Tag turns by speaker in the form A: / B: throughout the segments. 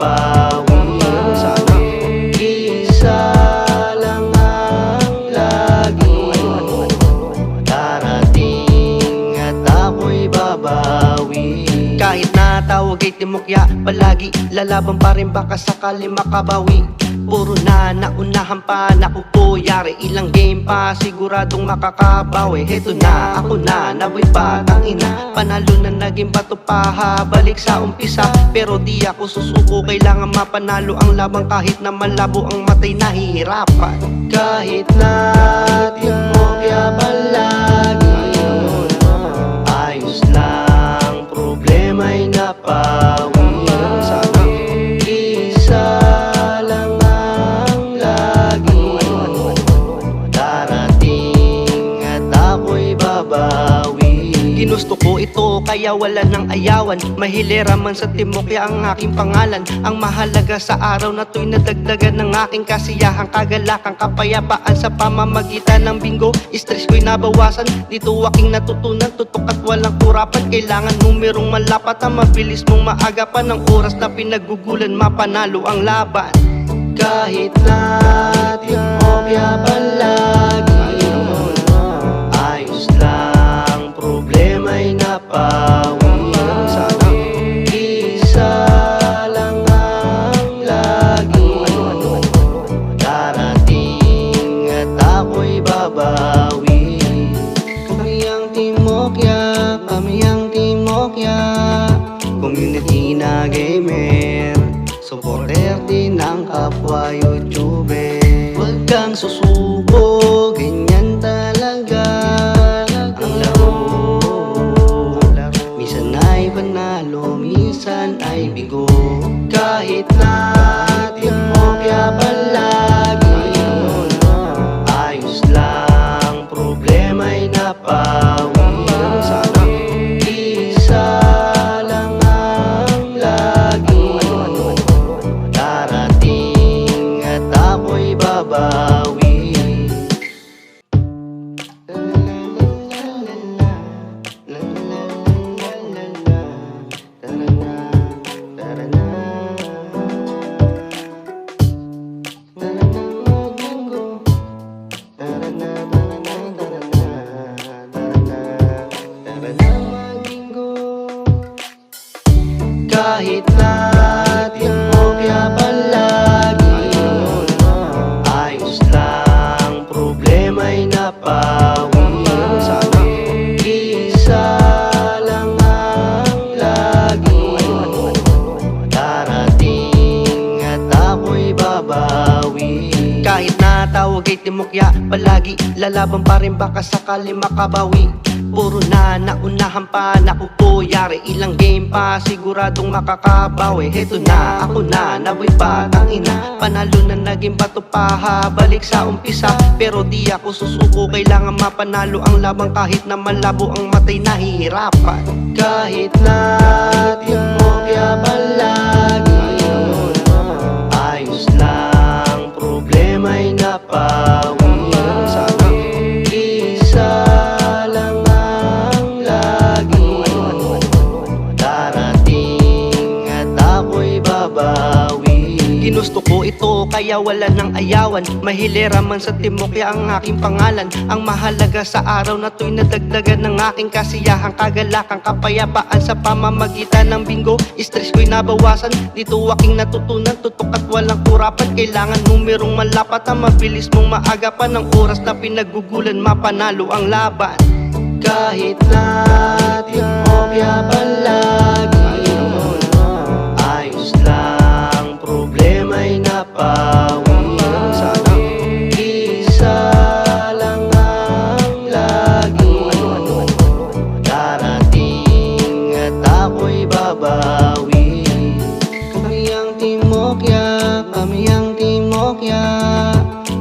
A: napapawi. Sana isa lang ang laging darating at ako'y babawi. Kahit na tawag ay timokya, palagi lalaban pa rin baka sakali makabawi. Puro na naunahan pa, naku po, yari ilang game pa, siguradong makakabawi. Heto na, ako na, naboy pa, tangina, panalo na naging bato pa, balik sa umpisa. Pero di ako susuko, kailangan mapanalo ang labang kahit na malabo ang matay, nahihirapan. Kahit na timokya palagi, ayos lang, problema'y napawi. Sana isa lang ang laging darating at ako'y babawi. Ginusto ko ito kaya wala nang ayawan, mahilera man sa timokya ang aking pangalan. Ang mahalaga sa araw na to'y nadagdagan ng aking kasiyahan, kagalakan, kapayapaan sa pamamagitan ng bingo. Stress ko'y nabawasan, dito aking natutunan, tutok at walang kurapan. Kailangan numerong malapat ang mabilis mong maagapan, ng oras na pinagugulan mapanalo ang laban. Kahit na timokya palagi, ayos lang, problema'y napawi. Sana isa lang ang laging darating at ako'y babawi. Kami ang timokya, kami ang timokya, community na gamer, supporter din ng kapwa YouTuber. Huwag kang susuko, ganyan talaga ang laro. Minsan ay panalo, minsan ay bigo. Kahit na timokya palagi, ayos lang, problema'y napawi. Sana isa lang ang laging darating at ako'y babawi. Kahit na timokya palagi, ayos lang, problema'y napawi. Sana isa lang ang laging darating at ako'y babawi. Kahit na tawag ay timokya, palagi lalaban pa rin baka sakali makabawi. Puro na naunahan pa, naku po, yari ilang game pa, siguradong makakabawi. Heto na, ako na, naboy pa, tangina, panalo na naging bato pa, balik sa umpisa. Pero di ako susuko, kailangan mapanalo ang labang kahit na malabo ang matay, nahihirapan. Kahit na timokya palagi, ayos lang, problema'y napawi. Sana isa lang ang laging darating at ako'y babawi. Ginusto ko ito kaya wala nang ayawan, mahilera man sa timokya ang aking pangalan. Ang mahalaga sa araw na to'y nadagdagan ng aking kasiyahan, kagalakan, kapayapaan sa pamamagitan ng bingo. Stress ko'y nabawasan, dito aking natutunan, tutok at walang kurapan. Kailangan numerong malapat ang mabilis mong maagapan, ng oras na pinagugulan mapanalo ang laban. Kahit na timokya palagi, ayos lang, problema'y napawi. Sana isa lang ang laging darating at ako'y babawi. Kami ang timokya, kami ang timokya,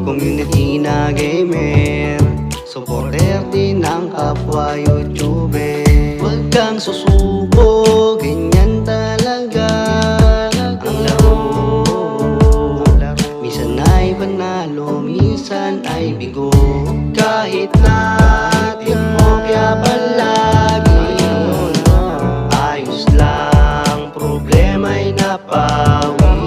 A: community na gamer, supporter din ng kapwa YouTuber. Huwag kang susuko, ganyan talaga ang laro. Minsan ay panalo, minsan ay bigo. Kahit na timokya palagi, ayos lang, problema'y napawi.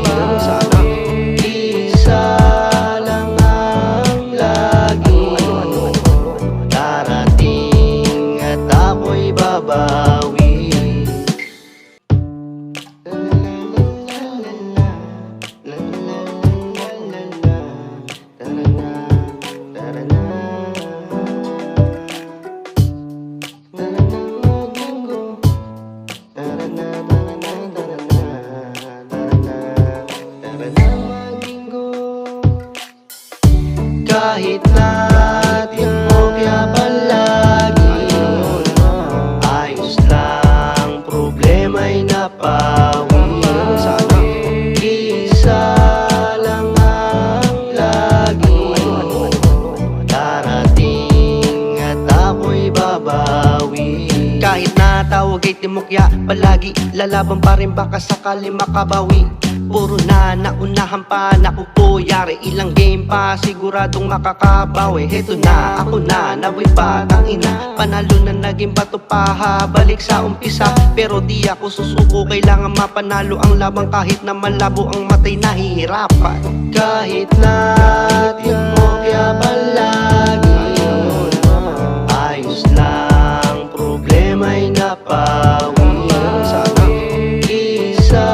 A: Tara na maglinggo. Kahit natin mo kaya palagi ayos lang, problema'y napawi. Isa lang ang lagi darating at ako'y babawi. Kahit na tawag ay timokya palagi, lalaban pa rin baka sakali makabawi. Puro na naunahan pa, naku po yari, ilang game pa siguradong makakabawi. Heto na, ako na, naway pa, tangina, panalo na naging bato pa, balik sa umpisa. Pero di ako susuko, kailangan mapanalo ang labang kahit na malabo ang matay, nahihirapan. Kahit natin mo kaya palagi ayos lang, problema'y napawi. Isa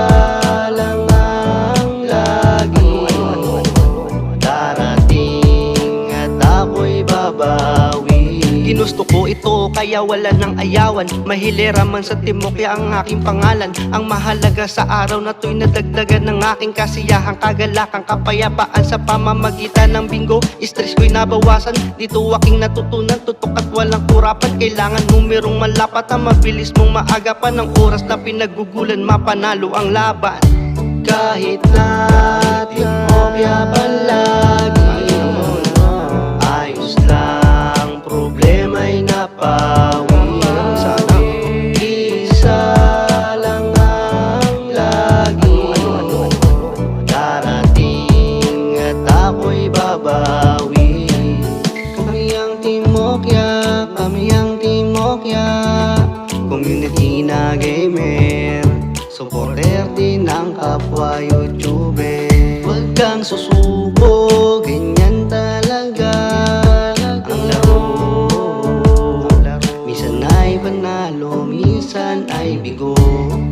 A: lang ang lagi darating at ako'y babawi. Ginusto ko ito kaya wala nang ayawan, mahilera man sa timokya ang aking pangalan. Ang mahalaga sa araw na to'y nadagdagan ng aking kasiyahan, kagalakan, kapayapaan sa pamamagitan ng bingo. Stress ko'y nabawasan, dito aking natutunan, tutok at walang kurapan. Kailangan numerong malapat na mabilis mong maagapan, ng oras na pinagugulan mapanalo ang laban. Kahit natin mo kaya palagi ayos lang, problema'y napawi. Isa lang ang lagi darating at ako'y babawi. Kami ang timokya, kami ang timokya, community na gamer, supporter din ng kapwa YouTuber. Huwag kang susuko, ganyan talaga ang laro. Minsan ay panalo, minsan ay bigo.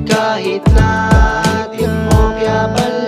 A: Kahit natin mo kaya pala